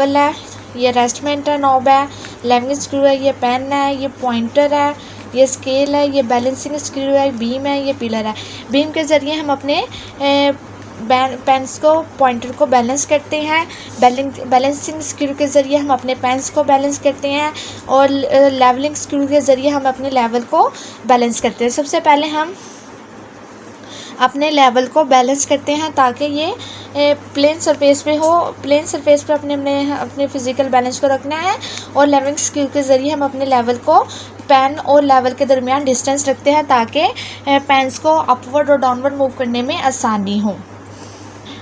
Level है, ये रेस्टमेंट है, नॉब है, लेवलिंग स्क्रू है, ये पेन है, ये पॉइंटर है, ये स्केल है, ये बैलेंसिंग स्क्रू है, बीम है, ये पिलर है। बीम के ज़रिए हम अपने पेन्स को, पॉइंटर को बैलेंस करते हैं। बैलेंसिंग स्क्रू के ज़रिए हम अपने पेन्स को बैलेंस करते हैं और लेवलिंग स्क्रू के ज़रिए हम अपने लेवल को बैलेंस करते हैं। सबसे पहले हम अपने लेवल को बैलेंस करते हैं ताकि ये प्लेन सरफेस पे हो। प्लेन सरफेस पे अपने फिज़िकल बैलेंस को रखना है और लेवलिंग स्क्रू के ज़रिए हम अपने लेवल को पेन और लेवल के दरमियान डिस्टेंस रखते हैं ताकि पेन्स को अपवर्ड और डाउनवर्ड मूव करने में आसानी हो।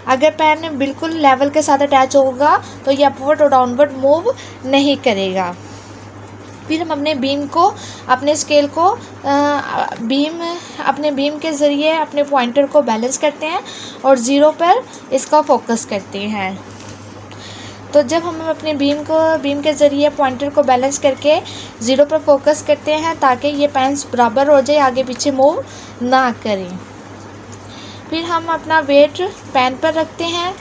अगर पेन बिल्कुल लेवल के साथ अटैच होगा तो ये अपवर्ड और डाउनवर्ड मूव नहीं करेगा। फिर हम अपने बीम को, अपने स्केल को अपने बीम के ज़रिए अपने पॉइंटर को बैलेंस करते हैं और ज़ीरो पर इसका फोकस करते हैं। तो जब हम अपने बीम के ज़रिए पॉइंटर को बैलेंस करके ज़ीरो पर फोकस करते हैं ताकि ये पेन्स बराबर हो जाए, आगे पीछे मूव ना करें। फिर हम अपना वेट पेन पर रखते हैं।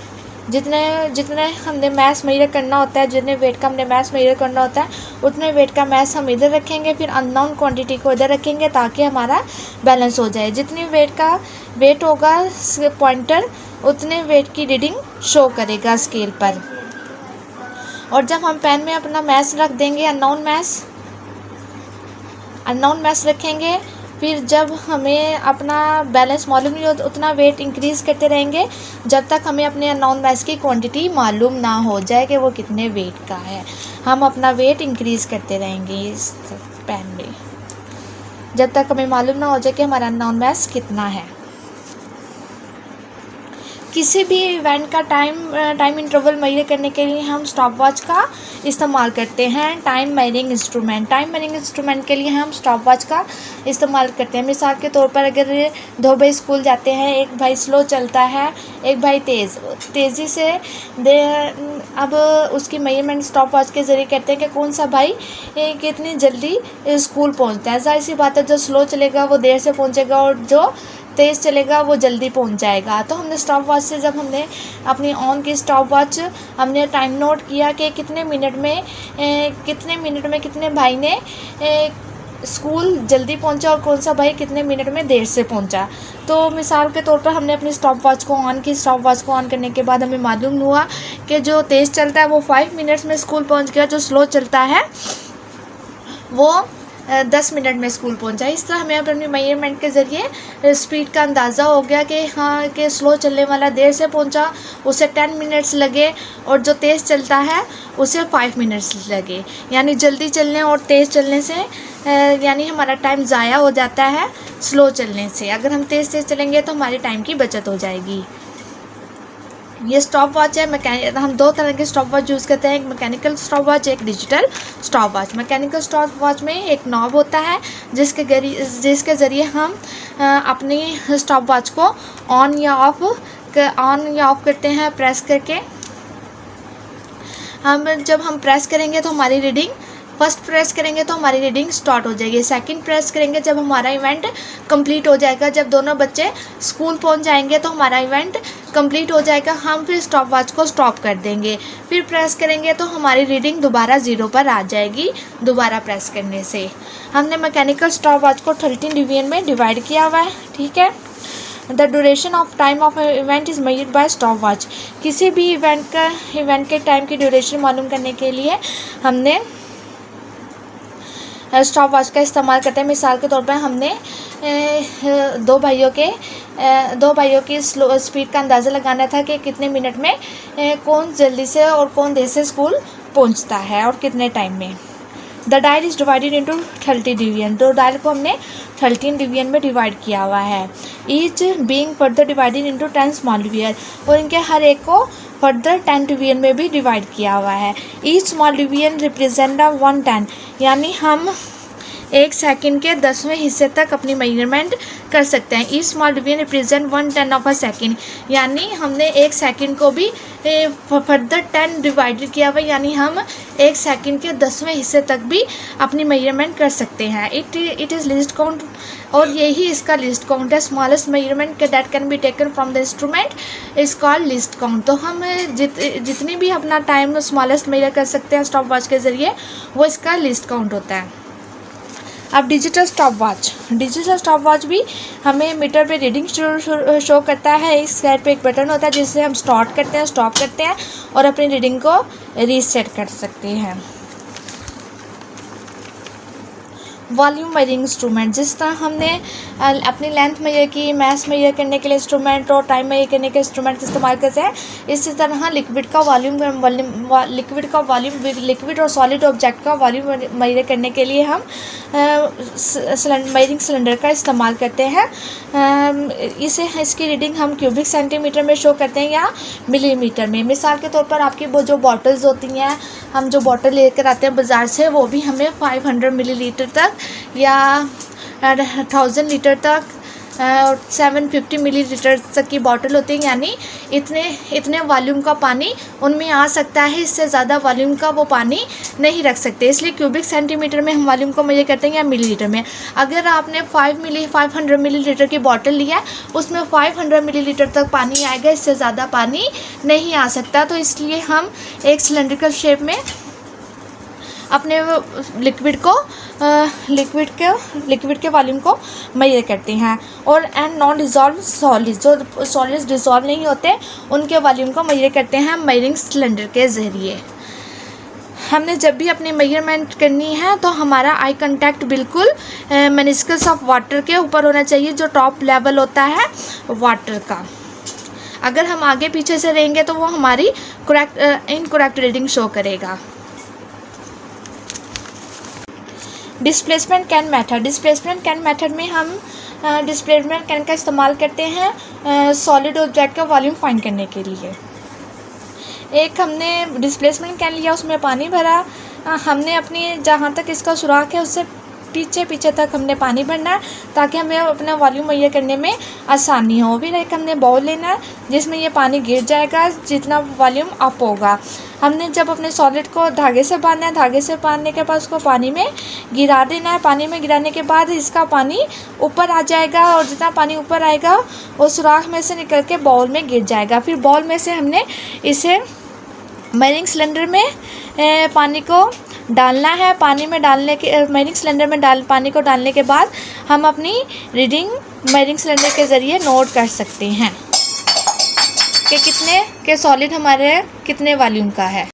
जितने हमने मैथ मेजर करना होता है, जितने वेट का हमने मैथ मेजर करना होता है, उतने वेट का मैथ हम इधर रखेंगे। फिर अननोन क्वांटिटी को इधर रखेंगे ताकि हमारा बैलेंस हो जाए। जितनी वेट होगा पॉइंटर, उतने वेट की रीडिंग शो करेगा स्केल पर। और जब हम पेन में अपना मैथ रख देंगे, अननोन मैथ रखेंगे, फिर जब हमें अपना बैलेंस मालूम नहीं हो तो उतना वेट इंक्रीज़ करते रहेंगे जब तक हमें अपने अननोन मैथ की क्वांटिटी मालूम ना हो जाए कि वो कितने वेट का है। हम अपना वेट इंक्रीज़ करते रहेंगे इस पेन में जब तक हमें मालूम ना हो जाए कि हमारा अननोन मैथ कितना है। किसी भी इवेंट का टाइम इंटरवल मेजर करने के लिए हम स्टॉप वॉच का इस्तेमाल करते हैं। टाइम मेजरिंग इंस्ट्रूमेंट के लिए हम स्टॉप वॉच का इस्तेमाल करते हैं। मिसाल के तौर पर अगर 2 भाई स्कूल जाते हैं, एक भाई स्लो चलता है, एक भाई तेज़ी से अब उसकी मेजरमेंट स्टॉप वॉच के ज़रिए करते हैं कि कौन सा भाई कितनी जल्दी स्कूल पहुंचता है। जाहिर सी बात है, जो स्लो चलेगा वो देर से पहुंचेगा और जो तेज़ चलेगा वो जल्दी पहुंच जाएगा। तो हमने स्टॉप वॉच से, जब हमने अपनी ऑन की स्टॉप वॉच, हमने टाइम नोट किया कि कितने मिनट में कितने भाई ने स्कूल जल्दी पहुंचा और कौन सा भाई कितने मिनट में देर से पहुंचा। तो मिसाल के तौर पर हमने अपनी स्टॉप वॉच को ऑन करने के बाद हमें मालूम हुआ कि जो तेज़ चलता है वो 5 मिनट्स में स्कूल पहुंच गया, जो स्लो चलता है वो 10 मिनट में स्कूल पहुंचा। इस तरह हमें अपनी मेजरमेंट के ज़रिए स्पीड का अंदाज़ा हो गया कि हाँ, कि स्लो चलने वाला देर से पहुंचा, उसे 10 मिनट्स लगे, और जो तेज़ चलता है उसे 5 मिनट्स लगे। यानी जल्दी चलने और तेज़ चलने से यानी हमारा टाइम ज़ाया हो जाता है स्लो चलने से। अगर हम तेज़ चलेंगे तो हमारे टाइम की बचत हो जाएगी। ये स्टॉप वॉच है। हम 2 तरह के स्टॉप वॉच यूज़ करते हैं, एक मैकेनिकल स्टॉप वॉच, एक digital stop watch. Mechanical stop watch में एक नॉब होता है जिसके ज़रिए हम अपनी स्टॉप वॉच को ऑन या ऑफ करते हैं प्रेस करके। जब हम प्रेस करेंगे तो हमारी रीडिंग, फर्स्ट प्रेस करेंगे तो हमारी रीडिंग स्टार्ट हो जाएगी, सेकंड प्रेस करेंगे जब हमारा इवेंट कंप्लीट हो जाएगा। जब दोनों बच्चे स्कूल पहुंच जाएंगे तो हमारा इवेंट कंप्लीट हो जाएगा। हम फिर स्टॉप वॉच को स्टॉप कर देंगे, फिर प्रेस करेंगे तो हमारी रीडिंग दोबारा 0 पर आ जाएगी दोबारा प्रेस करने से। हमने मैकेनिकल स्टॉप वॉच को 13 डिवीजन में डिवाइड किया हुआ है, ठीक है। The duration of time of event is measured by stop watch. किसी भी इवेंट के टाइम की ड्यूरेशन मालूम करने के लिए हमने स्टॉप वॉच का इस्तेमाल करते हैं। मिसाल के तौर पर हमने 2 भाइयों की स्लो स्पीड का अंदाज़ा लगाना था कि कितने मिनट में कौन जल्दी से और कौन देर से स्कूल पहुंचता है और कितने टाइम में। The dial is divided into 30 division. तो डायल को हमने 13 डिवीजन में डिवाइड किया हुआ है। Each being further divided into 10 small division, और इनके हर एक को फर्दर 10 डिवीजन में भी डिवाइड किया हुआ है। ईच स्मॉल डिवीजन रिप्रेजेंट 1/10, यानी हम 1 सेकंड के 10वें हिस्से तक अपनी मेजरमेंट कर सकते हैं। Each small division represent 1/10 of a second, यानी हमने 1 सेकंड को भी फर्दर 10 डिवाइडेड किया हुआ, यानी हम 1 सेकंड के 10वें हिस्से तक भी अपनी मेजरमेंट कर सकते हैं। इट इज़ लिस्ट काउंट, और यही इसका लिस्ट काउंट है। Smallest measurement that can be taken from the instrument is called list count. तो हम जितनी भी अपना टाइम स्मॉलेस्ट मेजर कर सकते हैं स्टॉप वॉच के ज़रिए, वो इसका लिस्ट काउंट होता है। अब डिजिटल स्टॉप वॉच भी हमें मीटर पे रीडिंग शो करता है। इस साइड पे एक बटन होता है जिससे हम स्टार्ट करते हैं, स्टॉप करते हैं और अपनी रीडिंग को रीसेट कर सकते हैं। वॉल्यूम मेजरिंग इंस्ट्रूमेंट, जिस तरह हमने अपनी लेंथ मेजर की, मास मेजर करने के लिए इंस्ट्रूमेंट और टाइम मेजर करने के इंस्ट्रूमेंट इस्तेमाल करते हैं, इसी तरह लिक्विड और सॉलिड ऑब्जेक्ट का वॉल्यूम मेजर करने के लिए हम मेजरिंग सिलेंडर का इस्तेमाल करते हैं। इसकी रीडिंग हम क्यूबिक सेंटीमीटर में शो करते हैं या मिलीमीटर में। मिसाल के तौर पर आपकी वो जो बॉटल्स होती हैं, हम जो बॉटल लेकर आते हैं बाज़ार से, वो भी हमें 500 मिलीलीटर तक या 1000 लीटर तक, 750 मिलीलीटर तक की बॉटल होती है, यानी इतने वॉल्यूम का पानी उनमें आ सकता है। इससे ज़्यादा वॉल्यूम का वो पानी नहीं रख सकते, इसलिए क्यूबिक सेंटीमीटर में हम वॉल्यूम को मेजर करते हैं या मिलीलीटर में। अगर आपने 500 मिलीलीटर की बॉटल लिया, उसमें 500 मिलीलीटर तक पानी आएगा, इससे ज़्यादा पानी नहीं आ सकता। तो इसलिए हम एक सिलेंड्रिकल शेप में अपने लिक्विड के वॉल्यूम को मेजर करते हैं। और नॉन डिज़ोल्व सॉलिड्स, जो सॉलिड्स डिज़ोल्व नहीं होते, उनके वॉल्यूम को मेजर करते हैं मेजरिंग सिलेंडर के ज़रिए। हमने जब भी अपनी मेजरमेंट करनी है तो हमारा आई कांटेक्ट बिल्कुल मेनिस्कस ऑफ वाटर के ऊपर होना चाहिए, जो टॉप लेवल होता है वाटर का। अगर हम आगे पीछे से रहेंगे तो वो हमारी इनकरेक्ट रीडिंग शो करेगा। डिस्प्लेसमेंट कैन मेथड में हम डिस्प्लेसमेंट कैन का इस्तेमाल करते हैं सॉलिड ऑब्जेक्ट का वॉल्यूम फाइंड करने के लिए। एक हमने डिस्प्लेसमेंट कैन लिया, उसमें पानी भरा, हमने अपनी जहाँ तक इसका सुराख है उससे पीछे तक हमने पानी भरना है ताकि हमें अपना वॉल्यूम मेजर करने में आसानी हो। फिर एक हमने बाउल लेना है जिसमें ये पानी गिर जाएगा जितना वॉल्यूम अप होगा। हमने जब अपने सॉलिड को धागे से बांधना है, धागे से बांधने के बाद उसको पानी में गिरा देना है। पानी में गिराने के बाद इसका पानी ऊपर आ जाएगा और जितना पानी ऊपर आएगा वो सुराख में से निकल के बाउल में गिर जाएगा। फिर बाउल में से हमने इसे मेजरिंग सिलेंडर में पानी को डालना है। पानी में डालने के मेजरिंग सिलेंडर में पानी को डालने के बाद हम अपनी रीडिंग मेजरिंग सिलेंडर के ज़रिए नोट कर सकते हैं कि कितने के सॉलिड हमारे कितने वॉल्यूम का है।